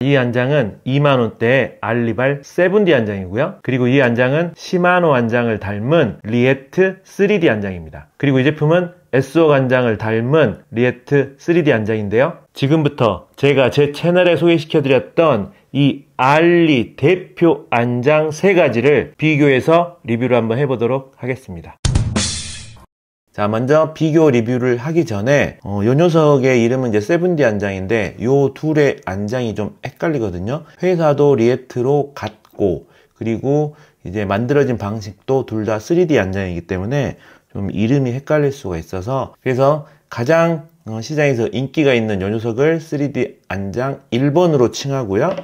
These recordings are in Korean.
이 안장은 2만원대의 알리발 7D 안장이고요. 그리고 이 안장은 시마노 안장을 닮은 리에트 3D 안장입니다. 그리고 이 제품은 S5 안장을 닮은 리에트 3D 안장인데요. 지금부터 제가 제 채널에 소개시켜드렸던 이 알리 대표 안장 3가지를 비교해서 리뷰를 한번 해보도록 하겠습니다. 자, 먼저 비교 리뷰를 하기 전에 요 녀석의 이름은 이제 7D 안장인데 요 둘의 안장이 좀 헷갈리거든요. 회사도 리에트로 같고 그리고 이제 만들어진 방식도 둘 다 3D 안장이기 때문에 좀 이름이 헷갈릴 수가 있어서, 그래서 가장 시장에서 인기가 있는 요 녀석을 3D 안장 1번으로 칭하고요.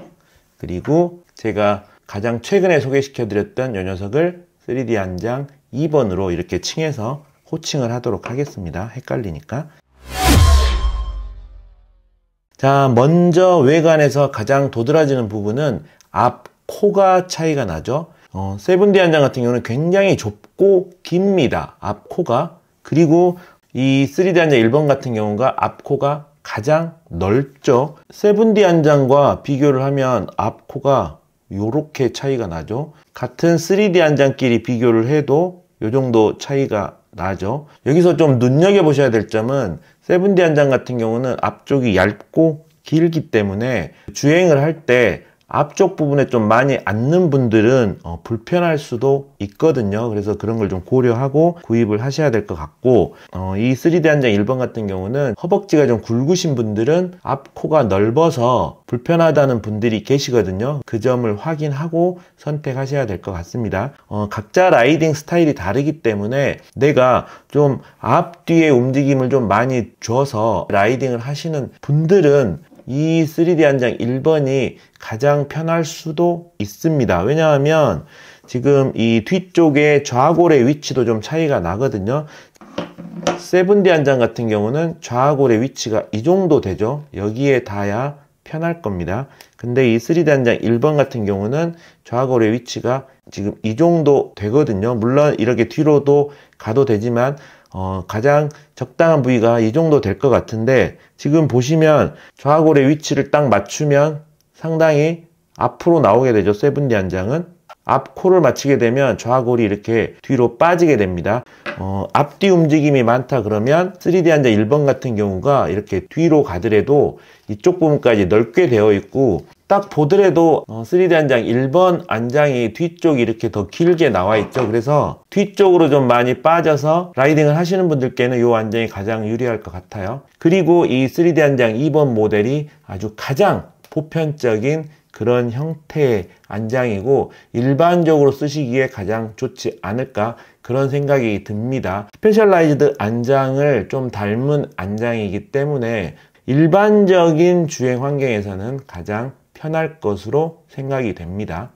그리고 제가 가장 최근에 소개시켜 드렸던 요 녀석을 3D 안장 2번으로 이렇게 칭해서 호칭을 하도록 하겠습니다. 헷갈리니까. 자, 먼저 외관에서 가장 도드라지는 부분은 앞 코가 차이가 나죠. 7D 안장 같은 경우는 굉장히 좁고 깁니다. 앞 코가. 그리고 이 3D 안장 1번 같은 경우가 앞 코가 가장 넓죠. 7D 안장과 비교를 하면 앞 코가 요렇게 차이가 나죠. 같은 3D 안장끼리 비교를 해도 요 정도 차이가 나죠. 여기서 좀 눈여겨보셔야 될 점은 7D 안장 같은 경우는 앞쪽이 얇고 길기 때문에 주행을 할 때 앞쪽 부분에 좀 많이 앉는 분들은 불편할 수도 있거든요. 그래서 그런 걸 좀 고려하고 구입을 하셔야 될 것 같고, 이 3D 안장 1번 같은 경우는 허벅지가 좀 굵으신 분들은 앞 코가 넓어서 불편하다는 분들이 계시거든요. 그 점을 확인하고 선택하셔야 될 것 같습니다. 각자 라이딩 스타일이 다르기 때문에 내가 좀 앞뒤의 움직임을 좀 많이 줘서 라이딩을 하시는 분들은 이 3D 안장 1번이 가장 편할 수도 있습니다. 왜냐하면 지금 이 뒤쪽의 좌골의 위치도 좀 차이가 나거든요. 7D 안장 같은 경우는 좌골의 위치가 이 정도 되죠. 여기에 닿아야 편할 겁니다. 근데 이 3D 안장 1번 같은 경우는 좌골의 위치가 지금 이 정도 되거든요. 물론 이렇게 뒤로도 가도 되지만 가장 적당한 부위가 이 정도 될 것 같은데, 지금 보시면 좌골의 위치를 딱 맞추면 상당히 앞으로 나오게 되죠. 7D 안장은 앞 코를 맞추게 되면 좌골이 이렇게 뒤로 빠지게 됩니다. 앞뒤 움직임이 많다 그러면 3D 안장 1번 같은 경우가 이렇게 뒤로 가더라도 이쪽 부분까지 넓게 되어 있고, 딱 보더라도 3D 안장 1번 안장이 뒤쪽이 이렇게 더 길게 나와 있죠. 그래서 뒤쪽으로 좀 많이 빠져서 라이딩을 하시는 분들께는 이 안장이 가장 유리할 것 같아요. 그리고 이 3D 안장 2번 모델이 아주 가장 보편적인 그런 형태의 안장이고 일반적으로 쓰시기에 가장 좋지 않을까, 그런 생각이 듭니다. 스페셜라이즈드 안장을 좀 닮은 안장이기 때문에 일반적인 주행 환경에서는 가장 편할 것으로 생각이 됩니다.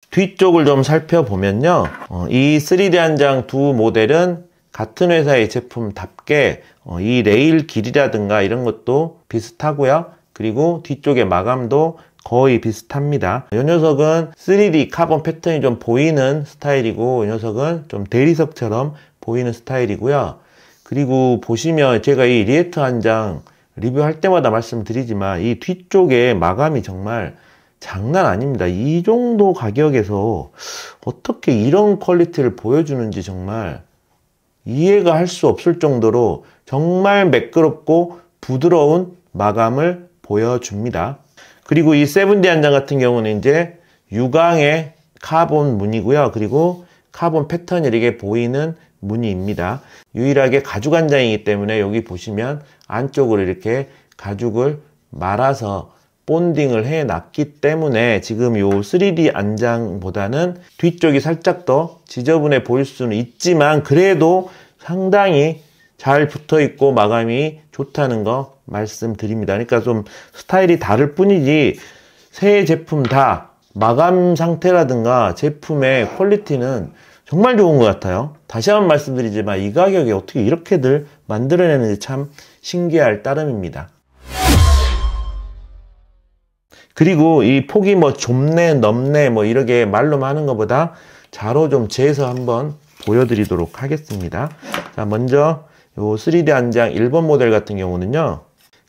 뒤쪽을 좀 살펴보면요, 이 3D 안장 두 모델은 같은 회사의 제품답게 이 레일 길이라든가 이런 것도 비슷하고요. 그리고 뒤쪽의 마감도 거의 비슷합니다. 이 녀석은 3D 카본 패턴이 좀 보이는 스타일이고, 이 녀석은 좀 대리석처럼 보이는 스타일이고요. 그리고 보시면 제가 이 리에트 안장 리뷰할 때마다 말씀드리지만 이 뒤쪽에 마감이 정말 장난 아닙니다. 이 정도 가격에서 어떻게 이런 퀄리티를 보여주는지 정말 이해가 할 수 없을 정도로 정말 매끄럽고 부드러운 마감을 보여줍니다. 그리고 이 7D 안장 같은 경우는 이제 유광의 카본 무늬고요. 그리고 카본 패턴이 이렇게 보이는 무늬입니다. 유일하게 가죽 안장이기 때문에 여기 보시면 안쪽으로 이렇게 가죽을 말아서 본딩을 해 놨기 때문에 지금 요 3D 안장보다는 뒤쪽이 살짝 더 지저분해 보일 수는 있지만 그래도 상당히 잘 붙어 있고 마감이 좋다는 거 말씀드립니다. 그러니까 좀 스타일이 다를 뿐이지 새 제품 다 마감 상태라든가 제품의 퀄리티는 정말 좋은 것 같아요. 다시 한번 말씀드리지만 이 가격에 어떻게 이렇게들 만들어내는지 참 신기할 따름입니다. 그리고 이 폭이 뭐 좁네 넓네 뭐 이렇게 말로만 하는 것보다 자로 좀 재서 한번 보여드리도록 하겠습니다. 자, 먼저 요 3D 안장 1번 모델 같은 경우는요,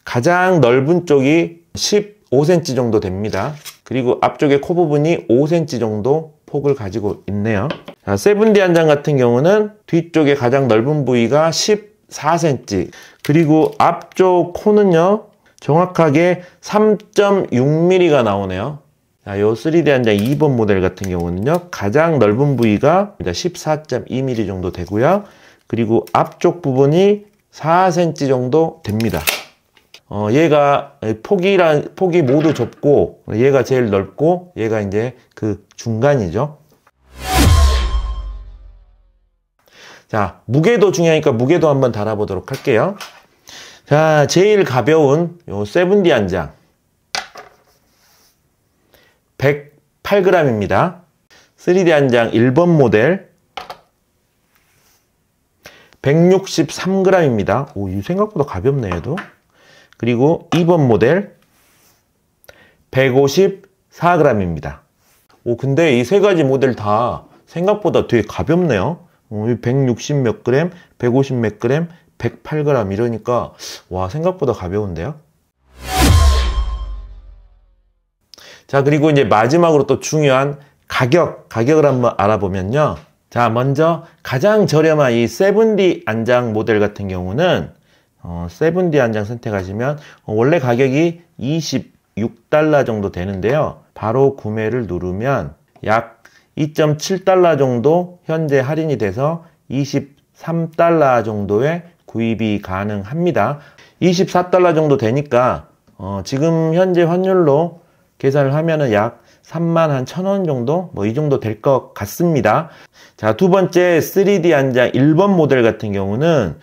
가장 넓은 쪽이 15cm 정도 됩니다. 그리고 앞쪽에 코 부분이 5cm 정도 폭을 가지고 있네요. 자, 세븐디 안장 같은 경우는 뒤쪽에 가장 넓은 부위가 14cm, 그리고 앞쪽 코는요 정확하게 3.6mm가 나오네요. 자, 요 3D 안장 2번 모델 같은 경우는요 가장 넓은 부위가 14.2mm 정도 되고요. 그리고 앞쪽 부분이 4cm 정도 됩니다. 얘가 폭이 모두 좁고, 얘가 제일 넓고, 얘가 이제 그 중간이죠. 자, 무게도 중요하니까 무게도 한번 달아보도록 할게요. 자, 제일 가벼운 요 세븐디 안장 108g입니다. 3D 안장 1번 모델 163g입니다. 오, 이 생각보다 가볍네, 얘도. 그리고 2번 모델 154g입니다. 오, 근데 이 세 가지 모델 다 생각보다 되게 가볍네요. 160 몇 그램, 150 몇 그램, 108g 이러니까 와, 생각보다 가벼운데요. 자, 그리고 이제 마지막으로 또 중요한 가격을 한번 알아보면요. 자, 먼저 가장 저렴한 이 세븐디 안장 모델 같은 경우는 세븐디 안장 선택하시면 원래 가격이 26달러 정도 되는데요. 바로 구매를 누르면 약 2.7달러 정도 현재 할인이 돼서 23달러 정도에 구입이 가능합니다. 24달러 정도 되니까 지금 현재 환율로 계산을 하면은 약 31,000원 정도? 이 정도 될 것 같습니다. 자, 두 번째 3D 안장 1번 모델 같은 경우는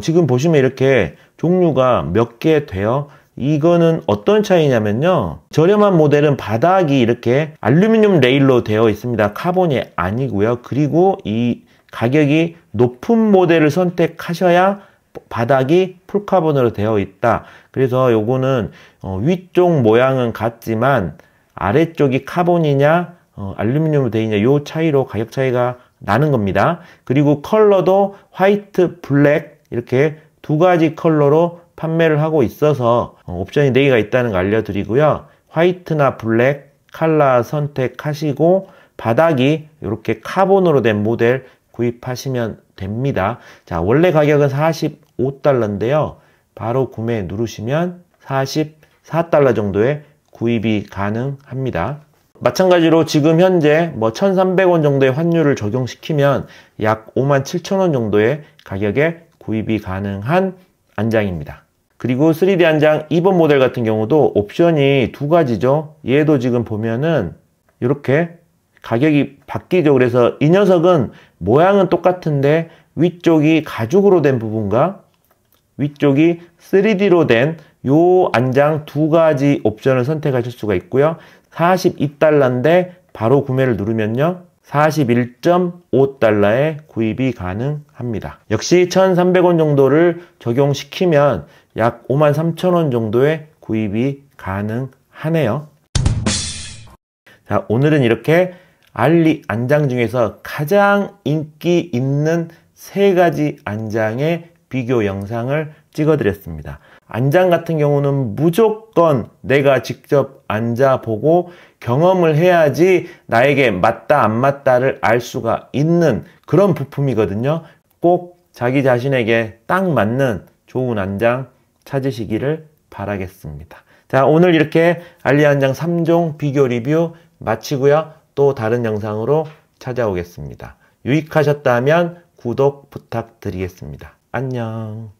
지금 보시면 이렇게 종류가 몇 개 돼요. 이거는 어떤 차이냐면요. 저렴한 모델은 바닥이 이렇게 알루미늄 레일로 되어 있습니다. 카본이 아니고요. 그리고 이 가격이 높은 모델을 선택하셔야 바닥이 풀카본으로 되어 있다. 그래서 요거는 위쪽 모양은 같지만 아래쪽이 카본이냐 알루미늄으로 되어 있냐 요 차이로 가격 차이가 나는 겁니다. 그리고 컬러도 화이트, 블랙 이렇게 두 가지 컬러로 판매를 하고 있어서 옵션이 4개가 있다는 거 알려드리고요. 화이트나 블랙 컬러 선택하시고 바닥이 이렇게 카본으로 된 모델 구입하시면 됩니다. 자, 원래 가격은 45달러인데요. 바로 구매 누르시면 44달러 정도에 구입이 가능합니다. 마찬가지로 지금 현재 1,300원 정도의 환율을 적용시키면 약 57,000원 정도의 가격에 구입이 가능한 안장입니다. 그리고 3D 안장 2번 모델 같은 경우도 옵션이 두 가지죠. 얘도 지금 보면은 이렇게 가격이 바뀌죠. 그래서 이 녀석은 모양은 똑같은데 위쪽이 가죽으로 된 부분과 위쪽이 3D로 된 요 안장 두 가지 옵션을 선택하실 수가 있고요. 42달러인데 바로 구매를 누르면요. 41.5달러에 구입이 가능합니다. 역시 1,300원 정도를 적용시키면 약 53,000원 정도의 구입이 가능하네요. 자, 오늘은 이렇게 알리 안장 중에서 가장 인기 있는 세 가지 안장의 비교 영상을 찍어드렸습니다. 안장 같은 경우는 무조건 내가 직접 앉아보고 경험을 해야지 나에게 맞다 안 맞다를 알 수가 있는 그런 부품이거든요. 꼭 자기 자신에게 딱 맞는 좋은 안장 찾으시기를 바라겠습니다. 자, 오늘 이렇게 알리 안장 3종 비교 리뷰 마치고요. 또 다른 영상으로 찾아오겠습니다. 유익하셨다면 구독 부탁드리겠습니다. 안녕.